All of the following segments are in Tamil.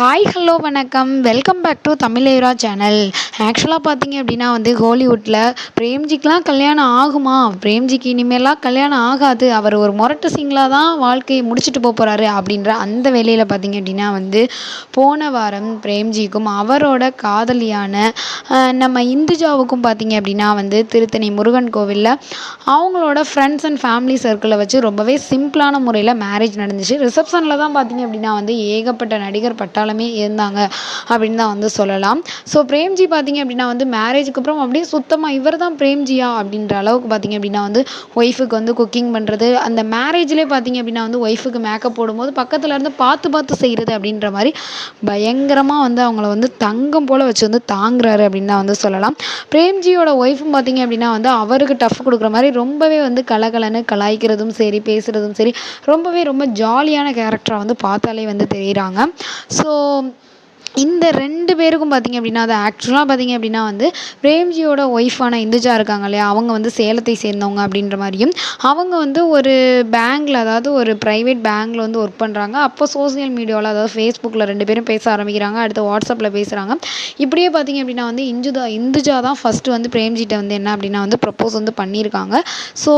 ஹாய் ஹலோ வணக்கம். Welcome back to Tamizhera channel. ஆக்சுவலாக பார்த்தீங்க அப்படின்னா ஹாலிவுட்டில் பிரேம்ஜிக்கெலாம் கல்யாணம் ஆகுமா? பிரேம்ஜிக்கு இனிமேலாம் கல்யாணம் ஆகாது, அவர் ஒரு முரட்டு சிங்களாக தான் வாழ்க்கையை முடிச்சுட்டு போகிறாரு அப்படின்ற அந்த வேலையில் பார்த்தீங்க அப்படின்னா போன வாரம் பிரேம்ஜிக்கும் அவரோட காதலியான நம்ம இந்துஜாவுக்கும் பார்த்தீங்க அப்படின்னா திருத்தணி முருகன் கோவிலில் அவங்களோட ஃப்ரெண்ட்ஸ் அண்ட் ஃபேமிலி சர்க்கிளை வச்சு ரொம்பவே சிம்பிளான முறையில் மேரேஜ் நடந்துச்சு. ரிசப்ஷனில் தான் பார்த்தீங்க அப்படின்னா ஏகப்பட்ட நடிகர் பட்டாளமே இருந்தாங்க அப்படின்னு தான் சொல்லலாம். ஸோ பிரேம்ஜி பார்த்தீங்க அப்படின்னா மேரேஜுக்கு அப்புறம் அப்படியே சுத்தமாக இவர் தான் பிரேம்ஜியா அப்படின்ற அளவுக்கு பார்த்தீங்க அப்படின்னா ஒய்ஃபுக்கு குக்கிங் பண்ணுறது, அந்த மேரேஜ்லேயே பார்த்தீங்க அப்படின்னா ஒய்ஃபுக்கு மேக்கப் போடும்போது பக்கத்தில் இருந்து பார்த்து பார்த்து செய்கிறது அப்படின்ற மாதிரி பயங்கரமாக அவங்கள தங்கம் போல் வச்சு தாங்குறாரு அப்படின்னு தான் சொல்லலாம். பிரேம்ஜியோட ஒய்ஃபும் பார்த்தீங்க அப்படின்னா அவருக்கு டஃப் கொடுக்குற மாதிரி ரொம்பவே கலகலன்னு கலாய்க்கிறதும் சரி, பேசுகிறதும் சரி, ரொம்ப ஜாலியான கேரக்டராக பார்த்தாலே தெரியுறாங்க. ஸோ இந்த 2 பேருக்கும் பார்த்தீங்க அப்படின்னா அது ஆக்சுவலாக பார்த்தீங்க அப்படின்னா பிரேம்ஜியோட ஒய்ஃபான இந்துஜா இருக்காங்க இல்லையா, அவங்க சேலத்தை சேர்ந்தவங்க அப்படின்ற மாதிரியும், அவங்க ஒரு பேங்கில், அதாவது ஒரு ப்ரைவேட் பேங்கில் ஒர்க் பண்ணுறாங்க. அப்போ சோசியல் மீடியாவில், அதாவது ஃபேஸ்புக்கில் 2 பேரும் பேச ஆரம்பிக்கிறாங்க. அடுத்து வாட்ஸ்அப்பில் பேசுகிறாங்க. இப்படியே பார்த்தீங்க அப்படின்னா இந்துஜா தான் ஃபஸ்ட்டு பிரேம்ஜிட்ட என்ன அப்படின்னா ப்ரப்போஸ் பண்ணியிருக்காங்க. ஸோ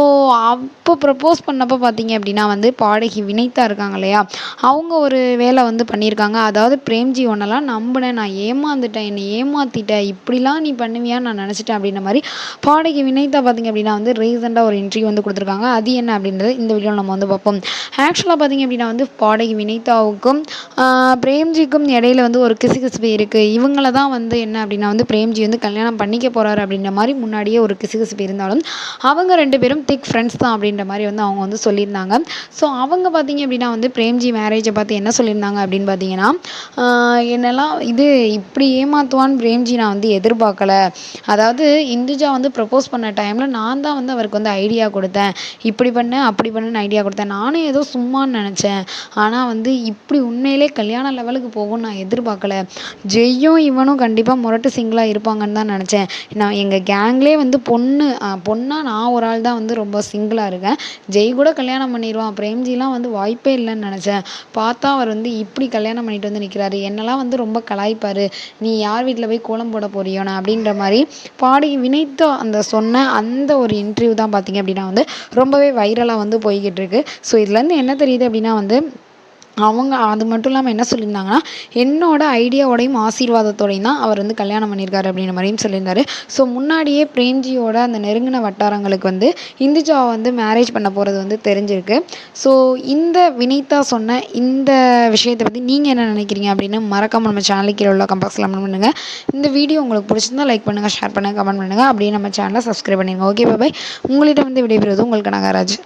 அப்போ ப்ரப்போஸ் பண்ணப்போ பார்த்தீங்க அப்படின்னா பாடகி வினைதா இருக்காங்க இல்லையா, அவங்க ஒரு வேலை பண்ணியிருக்காங்க. அதாவது பிரேம்ஜி ஒன்றெல்லாம் நம்பினேன், நான் ஏமாந்துட்டேன், என்னை ஏமாற்றிட்டேன், இப்படிலாம் நீ பண்ணுவியான்னு நான் நினச்சிட்டேன் அப்படின்ற மாதிரி பாடகி வினைதா பார்த்திங்க அப்படின்னா ரீசெண்டாக ஒரு இன்டர்வியூ கொடுத்துருக்காங்க. அது என்ன அப்படின்றது இந்த வீடியோவில் நம்ம பார்ப்போம். ஆக்சுவலாக பார்த்திங்க அப்படின்னா பாடகி வினைதாவுக்கும் பிரேம்ஜிக்கும் இடையில ஒரு கிசுகிசுப்பு இருக்குது. இவங்கள தான் என்ன அப்படின்னா பிரேம்ஜி கல்யாணம் பண்ணிக்க போகிறாரு அப்படின்ற மாதிரி முன்னாடியே ஒரு கிசுகிசுப்பு இருந்தாலும் அவங்க 2 பேரும் திக் ஃப்ரெண்ட்ஸ் தான் அப்படின்ற மாதிரி அவங்க சொல்லியிருந்தாங்க. ஸோ அவங்க பார்த்திங்க அப்படின்னா பிரேம்ஜி மேரேஜை பார்த்து என்ன சொல்லியிருந்தாங்க அப்படின்னு பார்த்தீங்கன்னா, என்னெல்லாம் இது இப்படி ஏமாற்றுவான்னு பிரேம்ஜி நான் எதிர்பார்க்கல. அதாவது இந்துஜா ப்ரப்போஸ் பண்ண டைமில் நான் தான் அவருக்கு ஐடியா கொடுத்தேன், இப்படி பண்ணேன் அப்படி பண்ணுன்னு ஐடியா கொடுத்தேன். நானும் ஏதோ சும்மான்னு நினச்சேன். ஆனால் இப்படி உண்மையிலே கல்யாண லெவலுக்கு போகும்னு நான் எதிர்பார்க்கல. ஜெய்யும் இவனும் கண்டிப்பாக முரட்டு சிங்கிளாக இருப்பாங்கன்னு தான் நினச்சேன். நான் எங்கள் கேங்லேயே பொண்ணாக நான் ஒரு ஆள் தான் ரொம்ப சிங்கிளாக இருக்கேன். ஜெய் கூட கல்யாணம் பண்ணிடுவான், பிரேம்ஜிலாம் வாய்ப்பே இல்லைன்னு நினச்சேன். பார்த்தா அவர் இப்படி கல்யாணம் பண்ணிட்டு நிற்கிறாரு. என்னெல்லாம் ரொம்ப கலாய்ப்பார், நீ யார் வீட்டில் போய் கோலம் போட போறியோண்ணா அப்படின்ற மாதிரி பாடகி வினைதா சொன்ன அந்த ஒரு இன்டர்வியூ தான் பார்த்திங்க அப்படின்னா ரொம்பவே வைரலாக போய்கிட்டு இருக்கு. ஸோ இதுலேருந்து என்ன தெரியுது அப்படின்னா அவங்க அது மட்டும் இல்லாமல் என்ன சொல்லியிருந்தாங்கன்னா, என்னோட ஐடியாவோடையும் ஆசீர்வாதத்தோடையும் தான் அவர் கல்யாணம் பண்ணியிருக்காரு அப்படின்ற மாதிரியும் சொல்லியிருந்தாரு. ஸோ முன்னாடியே பிரேம்ஜியோட அந்த நெருங்கின வட்டாரங்களுக்கு இந்துஜாவை மேரேஜ் பண்ண போகிறது தெரிஞ்சிருக்கு. ஸோ இந்த வினைதா சொன்ன இந்த விஷயத்தை பற்றி நீங்கள் என்ன நினைக்கிறீங்க அப்படின்னு மறக்காமல் நம்ம சேனலுக்கு உள்ள கமெண்ட்ஸில் கமெண்ட் பண்ணுங்கள். இந்த வீடியோ உங்களுக்கு பிடிச்சிருந்தா லைக் பண்ணுங்கள், ஷேர் பண்ணுங்கள், கமெண்ட் பண்ணுங்கள். அப்படியே நம்ம சேனலை சப்ஸ்கிரைப் பண்ணிடுங்க. ஓகே, பாய். உங்கள்கிட்ட விடைபெறுவது உங்களுக்கு நாகராஜ்.